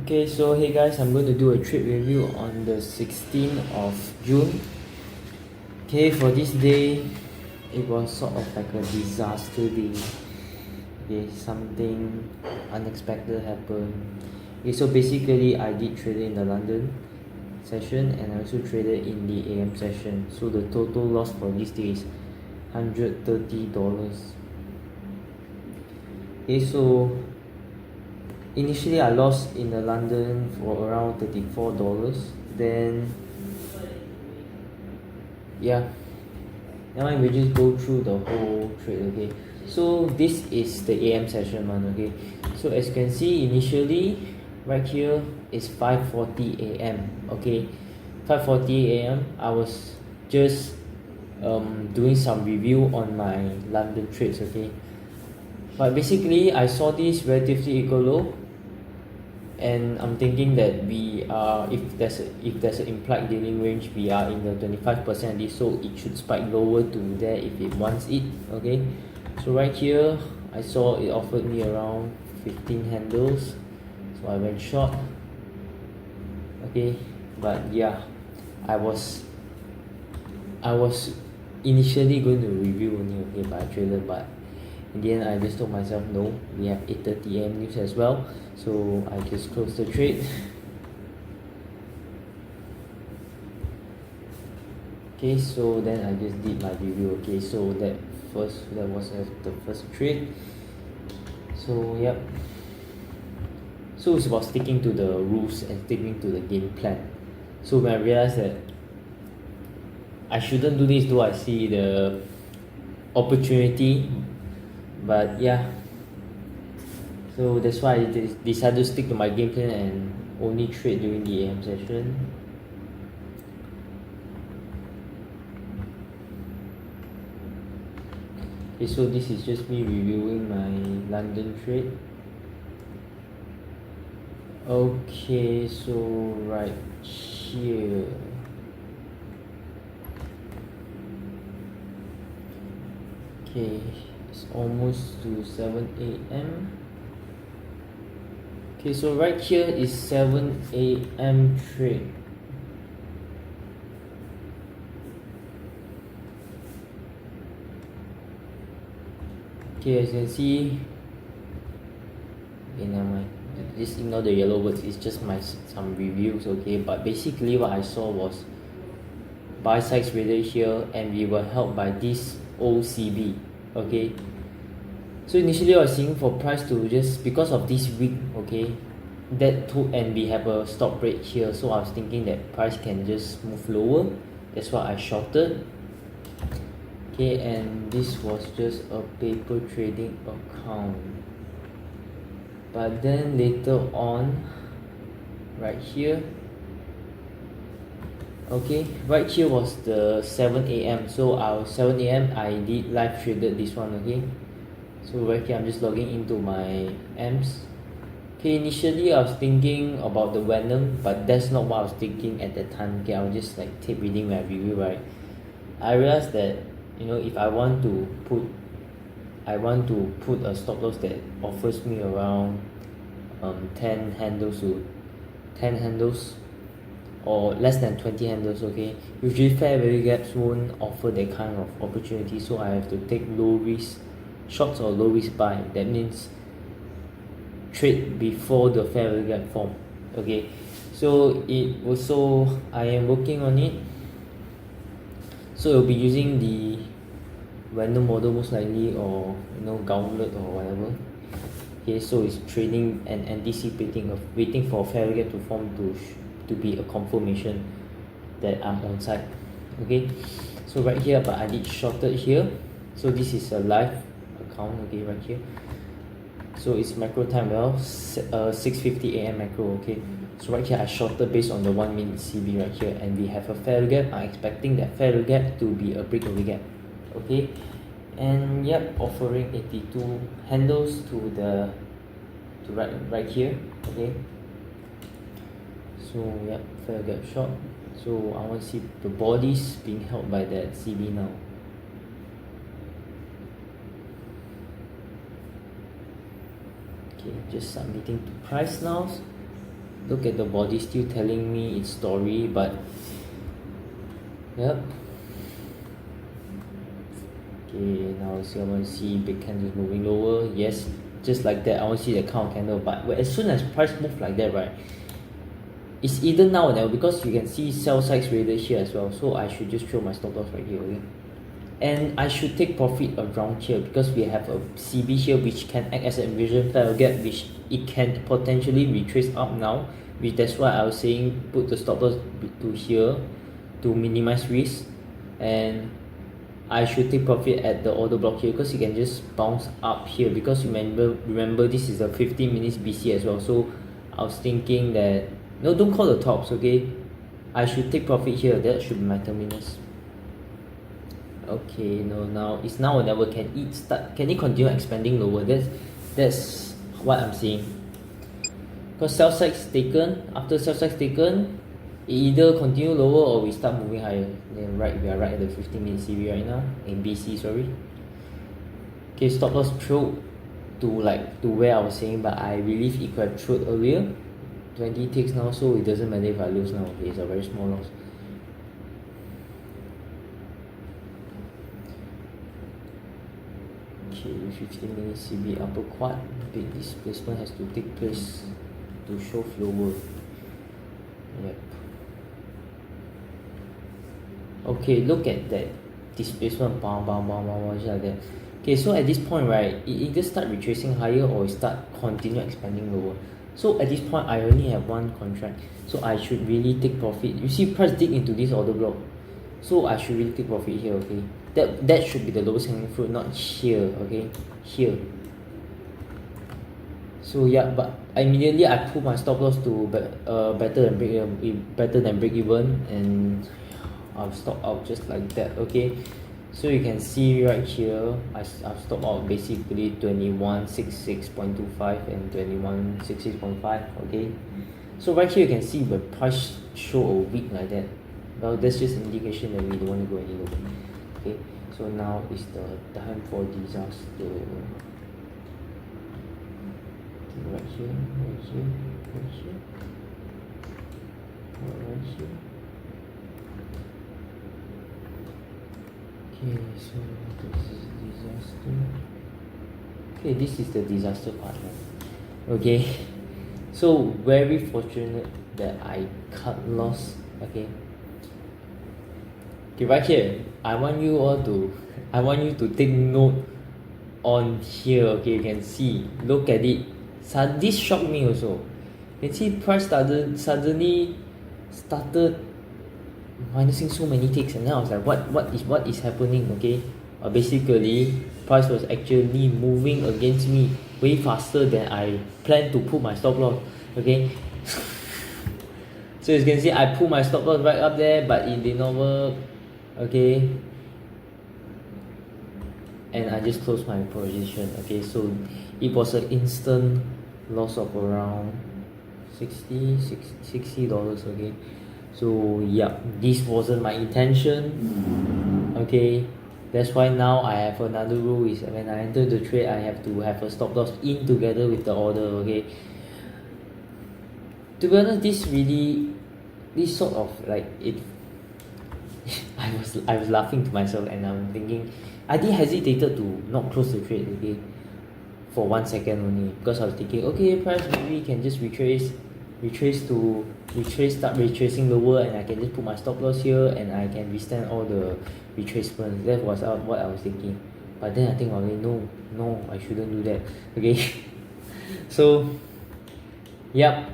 Okay, so hey guys, I'm going to do a trade review on the 16th of June. Okay, for this day, it was sort of like a disaster day. Okay, something unexpected happened. Okay, so basically I did trade in the London session and I also traded in the AM session. So the total loss for this day is $130. Okay, so initially I lost in the London for around $34. Then yeah, now we just go through the whole trade. Okay, so this is the AM session one. Okay, so as you can see, initially right here is 5:40 a.m. okay, 5:40 a.m. I was just doing some review on my London trades. Okay, but basically I saw this relatively equal low, and I'm thinking that we are, if there's an implied dealing range, we are in the 25% list, so it should spike lower to there if it wants it. Okay, so right here I saw it offered me around 15 handles, so I went short. Okay, but yeah, I was initially going to review only, okay, but I traded. But in the end I just told myself, no, we have 8:30 a.m. news as well, so I just closed the trade. Okay, so then I just did my review. Okay, so that was the first trade. So yep, so it's about sticking to the rules and sticking to the game plan. So when I realized that I shouldn't do this, though I see the opportunity, but yeah, so that's why I decided to stick to my game plan and only trade during the AM session. Okay, so this is just me reviewing my London trade. Okay, so right here, okay, it's almost to 7 a.m. Okay, so right here is 7 a.m. trade. Okay, as you can see, okay, never mind, just ignore the yellow words, it's just some reviews. Okay, but basically what I saw was buy sides rated here, and we were helped by this OCB. Okay, so initially I was seeing for price to just, because of this week, okay, that too, and we have a stop rate here, so I was thinking that price can just move lower. That's why I shorted. Okay, and this was just a paper trading account, but then later on, right here, okay, right here was the 7 a.m. so our 7 a.m. I did live traded this one. Okay, so right here I'm just logging into my amps. Okay, initially I was thinking about the Venom, but that's not what I was thinking at that time. Okay, I was just like tape reading my review, right? I realized that, you know, if I want to put a stop loss that offers me around 10 handles to 10 handles or less than 20 handles. Okay, usually fair value gaps won't offer that kind of opportunity, so I have to take low risk shorts or low risk buy. That means trade before the fair value gap form. Okay, so it also, I am working on it, so it'll be using the random model most likely, or you know, gauntlet or whatever. Okay, so it's trading and anticipating of waiting for fair value gap to form to be a confirmation that I'm on side. Okay, so right here, but I did shorted here, so this is a live account. Okay, right here, so it's macro time, well, 6:50 a.m. macro. Okay, so right here I shorted based on the 1 minute CB right here, and we have a fair value gap. I'm expecting that fair value gap to be a breakaway gap. Okay, and yep, offering 82 handles to right here. Okay, so yep, fair gap short, so I want to see the bodies being held by that CB now. Okay, just submitting to price now. Look at the body still telling me its story, but yep. Okay, now I want to see big candles moving lower. Yes, just like that. I want to see the count candle, but as soon as price move like that, right, it's either now or never, because you can see sell sides radar here as well. So I should just throw my stop loss right here, okay? And I should take profit around here because we have a CB here which can act as an inversion parallel gap, which it can potentially retrace up now, which that's why I was saying put the stop loss to here to minimize risk. And I should take profit at the order block here because you can just bounce up here, because remember this is a 15 minutes BC as well. So I was thinking that no, don't call the tops, okay? I should take profit here. That should be my terminus. Okay, no, now it's now or never. Can it continue expanding lower? That's what I'm saying. Because sell side's taken, after sell side's taken, it either continue lower or we start moving higher. Then we are right at the 15-minute CB right now, in BC, sorry. Okay, stop loss throw to where I was saying, but I believe it could have thrown earlier. 20 ticks now, so it doesn't matter if I lose now. Okay, it's a very small loss. Okay, 15-minute CB upper quad, big displacement has to take place to show lower. Yep. Okay, look at that displacement, just like that. Okay, so at this point, right, it either start retracing higher or it start continue expanding lower. So at this point, I only have one contract, so I should really take profit. You see price dig into this order block, so I should really take profit here, okay? That should be the lowest hanging fruit, not here, okay? Here. So yeah, but immediately I put my stop loss to better than break even, and I'll stop out just like that, okay? So you can see right here, I've stopped out basically 2166.25 and 2166.5, okay? So right here you can see the price show a wick like that. Well, that's just an indication that we don't want to go any lower. Okay, so now is the time for disaster. Right here, right here, right here, right here. Okay, so this is disaster. Okay, this is the disaster part. Okay, so very fortunate that I cut loss. Okay. Okay, right here, I want you to take note on here. Okay, you can see, look at it. This shocked me also. You can see price suddenly started minusing so many ticks, and then I was like, what is happening? Okay, basically price was actually moving against me way faster than I planned to put my stop loss. Okay. So as you can see, I put my stop loss right up there, but it did not work. Okay, and I just closed my position. Okay, so it was an instant loss of around $60. Okay, so yeah, this wasn't my intention. Okay, that's why now I have another rule, is when I enter the trade, I have to have a stop loss in together with the order. Okay, to be honest, this sort of like it I was laughing to myself, and I'm thinking, I did hesitated to not close the trade, okay, for 1 second only, because I was thinking, okay, price maybe can just start retracing lower, and I can just put my stop loss here, and I can withstand all the retracements. That was what I was thinking. But then I think, okay, no, I shouldn't do that. Okay. So yep.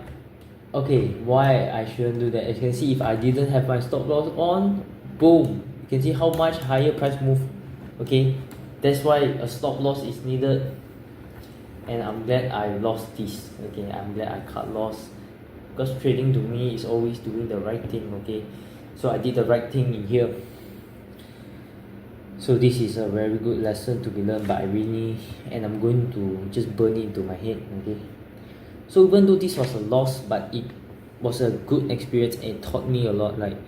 Okay, why I shouldn't do that? As you can see, if I didn't have my stop loss on, boom, you can see how much higher price move. Okay, that's why a stop loss is needed, and I'm glad I lost this. Okay, I'm glad I cut loss, because trading to me is always doing the right thing. Okay, so I did the right thing in here. So this is a very good lesson to be learned by really, and I'm going to just burn it into my head. Okay, so even though this was a loss, but it was a good experience, and it taught me a lot. Like,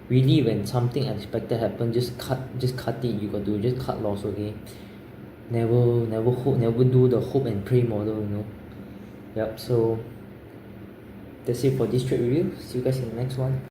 really, when something unexpected happens, just cut it. You got to just cut loss. Okay, never do the hope and pray model. Yep. So that's it for this trade review. See you guys in the next one.